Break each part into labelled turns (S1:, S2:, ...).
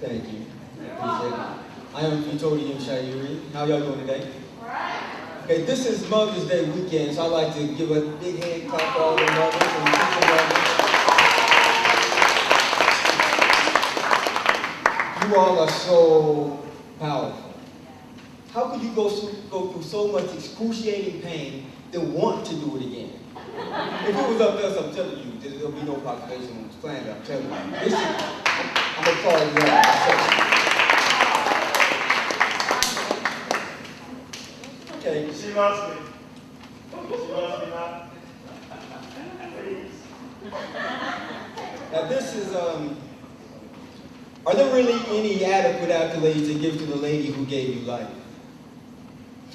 S1: Thank you. Appreciate it. I am Phetote Mshairi. How y'all doing today? Okay, this is Mother's Day weekend, so I like to give a big hand clap for all the mothers and sister mothers. You all are so powerful. How could you go through so much excruciating pain then want to do it again? If it was up there, I'm telling you, there'll be no population on this planet, I'm telling you. Listen, I'm going to call it right. Okay.
S2: She loves me. She loves me now. Please.
S1: Now this is, are there really any adequate accolades to give to the lady who gave you life?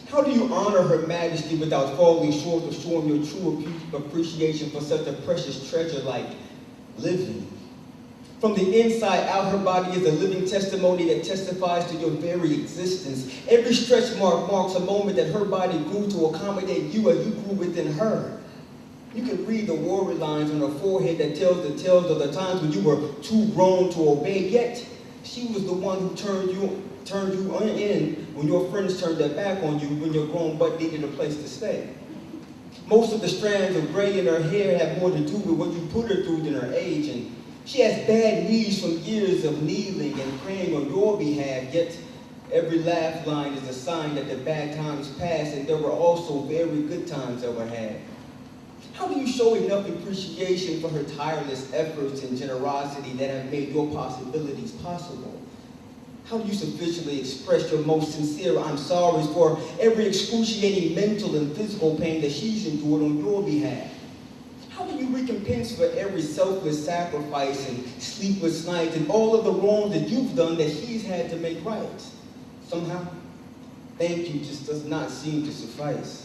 S1: How do you honor her majesty without falling short of showing your true appreciation for such a precious treasure like living? From the inside out, her body is a living testimony that testifies to your very existence. Every stretch mark marks a moment that her body grew to accommodate you as you grew within her. You can read the warrior lines on her forehead that tells the tales of the times when you were too grown to obey, yet she was the one who turned you in when your friends turned their back on you when your grown butt needed a place to stay. Most of the strands of gray in her hair have more to do with what you put her through than her age, and she has bad knees from years of kneeling and praying on your behalf, yet every laugh line is a sign that the bad times passed and there were also very good times that were had. How do you show enough appreciation for her tireless efforts and generosity that have made your possibilities possible? How do you sufficiently express your most sincere I'm sorry for every excruciating mental and physical pain that she's endured on your behalf? How do you recompense for every selfless sacrifice and sleepless nights and all of the wrongs that you've done that she's had to make right? Somehow, thank you just does not seem to suffice.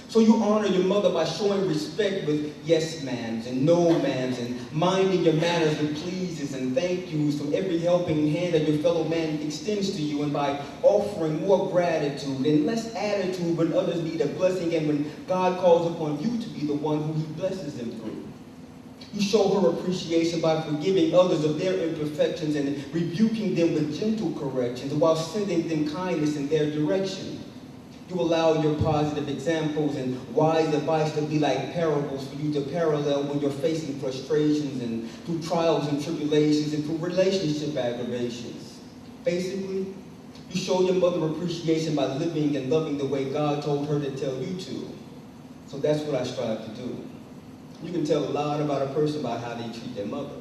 S1: So you honor your mother by showing respect with yes ma'ams and no ma'ams and minding your manners with pleases and thank yous from every helping hand that your fellow man extends to you, and by offering more gratitude and less attitude when others need a blessing and when God calls upon you to be the one who he blesses them through. You show her appreciation by forgiving others of their imperfections and rebuking them with gentle corrections while sending them kindness in their direction. You allow your positive examples and wise advice to be like parables for you to parallel when you're facing frustrations and through trials and tribulations and through relationship aggravations. Basically, you show your mother appreciation by living and loving the way God told her to tell you to. So that's what I strive to do. You can tell a lot about a person by how they treat their mother.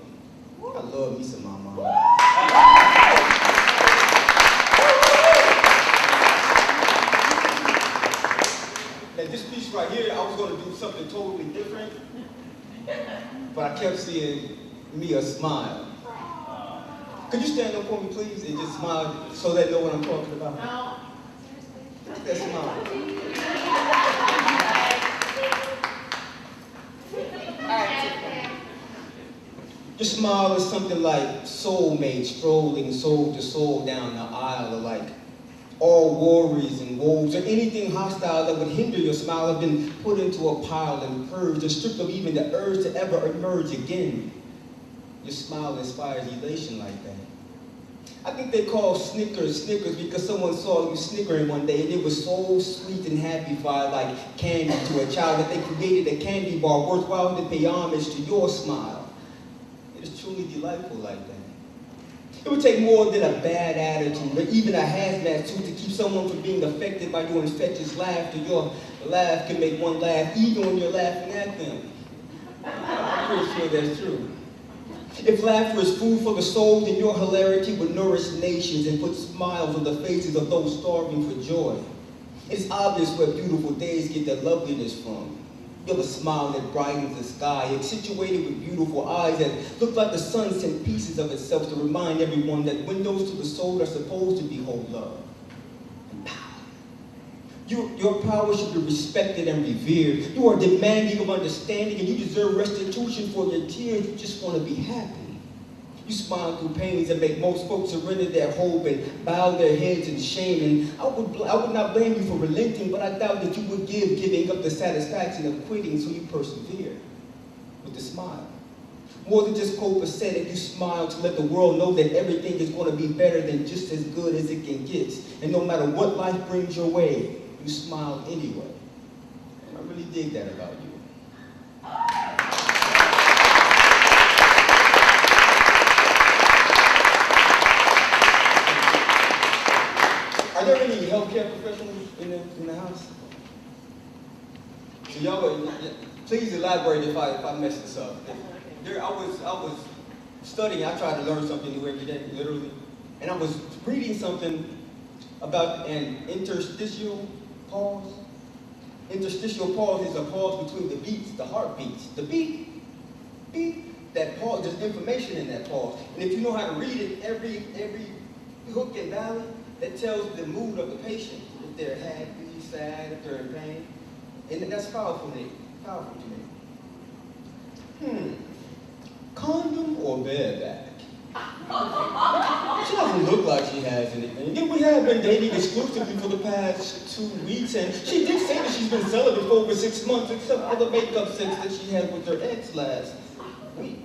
S1: I love me some my mom. And this piece right here, I was going to do something totally different, but I kept seeing Mia smile. Could you stand up for me, please, and just smile so they know what I'm talking about?
S3: No.
S1: Look at that smile. Your smile is something like soulmates strolling soul to soul down the aisle, or like all worries and woes or anything hostile that would hinder your smile have been put into a pile and purged and stripped of even the urge to ever emerge again. Your smile inspires elation like that. I think they call Snickers because someone saw you snickering one day and it was so sweet and happy-fied like candy to a child that they created a candy bar worthwhile to pay homage to your smile. It is truly delightful like that. It would take more than a bad attitude or even a hazmat suit to keep someone from being affected by your infectious laughter. Your laugh can make one laugh even when you're laughing at them. I'm pretty sure that's true. If laughter is food for the soul, then your hilarity would nourish nations and put smiles on the faces of those starving for joy. It's obvious where beautiful days get their loveliness from. You have a smile that brightens the sky. It's situated with beautiful eyes that look like the sun sent pieces of itself to remind everyone that windows to the soul are supposed to behold love and power. Your power should be respected and revered. You are demanding of understanding and you deserve restitution for your tears. You just want to be happy. You smile through pains that make most folks surrender their hope and bow their heads in shame. And I would not blame you for relenting, but I doubt that you would giving up the satisfaction of quitting, so you persevere with a smile. More than just copacetic, you smile to let the world know that everything is going to be better than just as good as it can get. And no matter what life brings your way, you smile anyway. And I really dig that about you. Are there any healthcare professionals in the house? So y'all, please elaborate if I mess this up. I was studying. I try to learn something new every day, literally, and I was reading something about an interstitial pause. Interstitial pause is a pause between the beats, the heartbeats. The beat, beat, that pause. There's information in that pause, and if you know how to read it, every hook and valley that tells the mood of the patient, if they're happy, sad, if they're in pain, and that's powerful to me. Condom or bareback? She doesn't look like she has anything. Yet we have been dating exclusively for the past 2 weeks, and she did say that she's been celibate for over 6 months, except for the makeup sex that she had with her ex last week.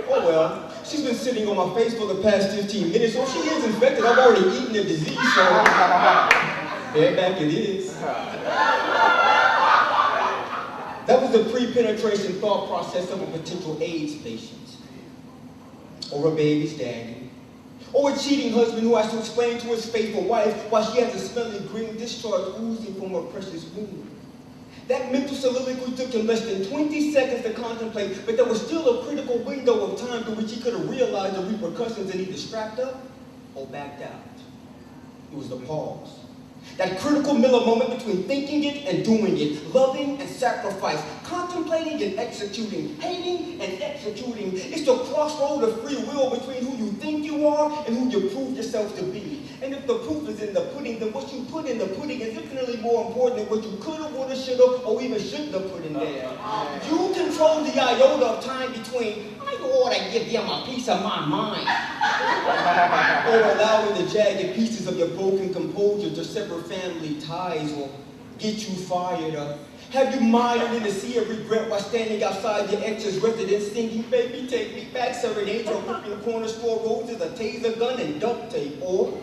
S1: Oh well, she's been sitting on my face for the past 15 minutes, so she is infected. I've already eaten the disease, so bareback it is. That was the pre-penetration thought process of a potential AIDS patient. Or a baby's daddy. Or a cheating husband who has to explain to his faithful wife why she has a smelly green discharge oozing from her precious womb. That mental soliloquy took him less than 20 seconds to contemplate, but there was still a critical window of time through which he could have realized the repercussions and either strapped up or backed out. It was the pause. That critical middle moment between thinking it and doing it, loving and sacrifice, contemplating and executing, hating and executing. It's the crossroad of free will between who you think you are and who you prove yourself to be. And if the proof is in the pudding, then what you put in the pudding is infinitely more important than what you could have, would have, should have, or even shouldn't have put in there. You control the iota of time between, I ought to give them a piece of my mind, or allowing the jagged pieces of your broken composure to sever family ties or get you fired up. Have you mired in the sea of regret while standing outside your ex's residence singing, baby, take me back, serenade your ripping corner store roses, a taser gun, and duct tape? Or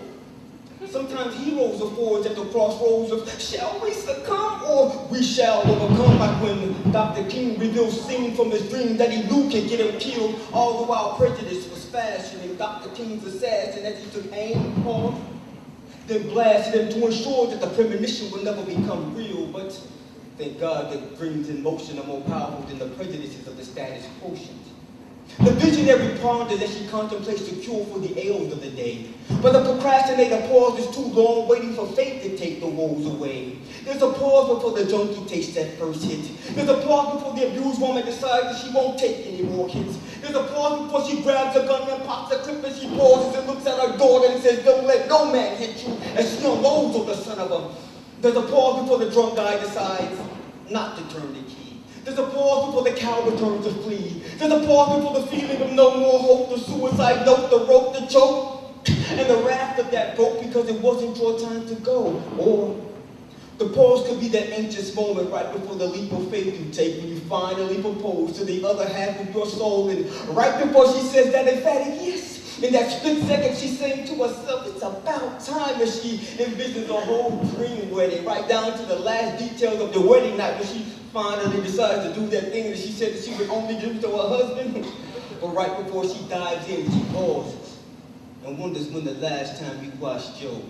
S1: sometimes heroes are forged at the crossroads of shall we succumb or we shall overcome, like when Dr. King reveals scene from his dream that he knew could get him killed, all the while prejudice was fashioning Dr. King's assassin as he took aim, pause, then blasted him to ensure that the premonition would never become real. But thank God that dreams in motion are more powerful than the prejudices of the status quotient. The visionary ponders as she contemplates the cure for the ails of the day. But the procrastinator pauses too long, waiting for fate to take the woes away. There's a pause before the junkie takes that first hit. There's a pause before the abused woman decides that she won't take any more hits. There's a pause before she grabs a gun and pops a clip, and she pauses and looks at her daughter and says, don't let no man hit you, as she unloads on the son of a. There's a pause before the drunk guy decides not to turn the key. There's a pause before the coward turns to flee. There's a pause before the feeling of no more hope, the suicide note, the rope, the choke, and the wrath of that rope because it wasn't your time to go. Or the pause could be that anxious moment right before the leap of faith you take when you finally propose to the other half of your soul, and right before she says that emphatic yes, in that split second she's saying to herself, it's about time, as she envisions a whole dream wedding, right down to the last details of the wedding night when she finally decides to do that thing that she said that she would only do to her husband. But right before she dives in, she pauses and wonders when the last time you watched Joe.